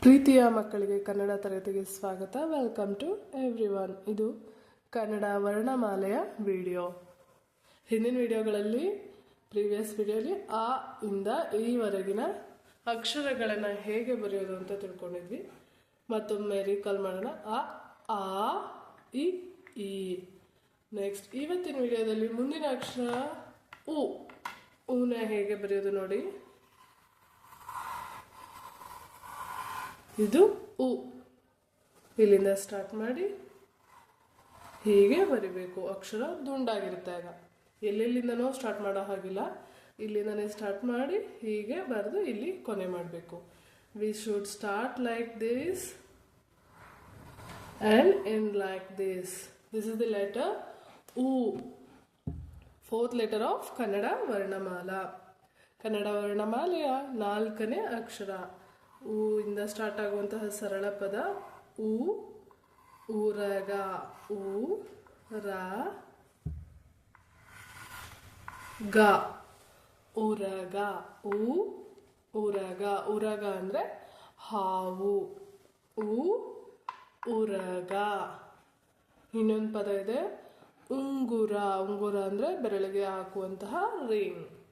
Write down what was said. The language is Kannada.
ಪ್ರೀತಿಯ ಮಕ್ಕಳಿಗೆ ಕನ್ನಡ ತರಗತಿಗೆ ಸ್ವಾಗತ. Welcome to everyone. ಇದು ಕನ್ನಡ ವರ್ಣಮಾಲೆಯ ವಿಡಿಯೋ. ಹಿಂದಿನ ವಿಡಿಯೋಗಳಲ್ಲಿ ಪ್ರೀವಿಯಸ್ ವಿಡಿಯೋಲಿ ಆ ಇಂದ ಈವರೆಗಿನ ಅಕ್ಷರಗಳನ್ನು ಹೇಗೆ ಬರೆಯೋದು ಅಂತ ತಿಳ್ಕೊಂಡಿದ್ವಿ. ಮತ್ತೊಮ್ಮೆ ರೀಕಾಲ್ ಮಾಡೋಣ. ಅ, ಆ, ಇ, ಈ. ನೆಕ್ಸ್ಟ್ ಇವತ್ತಿನ ವಿಡಿಯೋದಲ್ಲಿ ಮುಂದಿನ ಅಕ್ಷರ ಉ. ಊನ ಹೇಗೆ ಬರೆಯೋದು ನೋಡಿ. ಇದು ಉ. ಇಲ್ಲಿಂದ ಸ್ಟಾರ್ಟ್ ಮಾಡಿ ಹೀಗೆ ಬರಿಬೇಕು. ಅಕ್ಷರ ದುಂಡಾಗಿರುತ್ತೆ. ಆಗ ಎಲ್ಲೆಲ್ಲಿಂದನೋ ಸ್ಟಾರ್ಟ್ ಮಾಡೋ ಹಾಗಿಲ್ಲ, ಇಲ್ಲಿಂದನೇ ಸ್ಟಾರ್ಟ್ ಮಾಡಿ ಹೀಗೆ ಬರೆದು ಇಲ್ಲಿ ಕೊನೆ ಮಾಡಬೇಕು. We should start like this and end like this. This is the letter ಉ, ಫೋರ್ತ್ ಲೆಟರ್ ಆಫ್ ಕನ್ನಡ ವರ್ಣಮಾಲಾ. ಕನ್ನಡ ವರ್ಣಮಾಲೆಯ 4ನೇ ಅಕ್ಷರ. ಉ ಇಂದ ಸ್ಟಾರ್ಟ್ ಆಗುವಂತಹ ಸರಳ ಪದ ಉ, ಊರಗ. ಉ, ರ, ಗ. ಊರಗ. ಉ, ಊರಗ. ಊರಗ ಅಂದರೆ ಹಾವು. ಉ, ಊರಗ. ಇನ್ನೊಂದು ಪದ ಇದೆ ಉಂಗುರ. ಉಂಗುರ ಅಂದರೆ ಬೆರಳಿಗೆ ಹಾಕುವಂತಹ ರಿಂಗ್.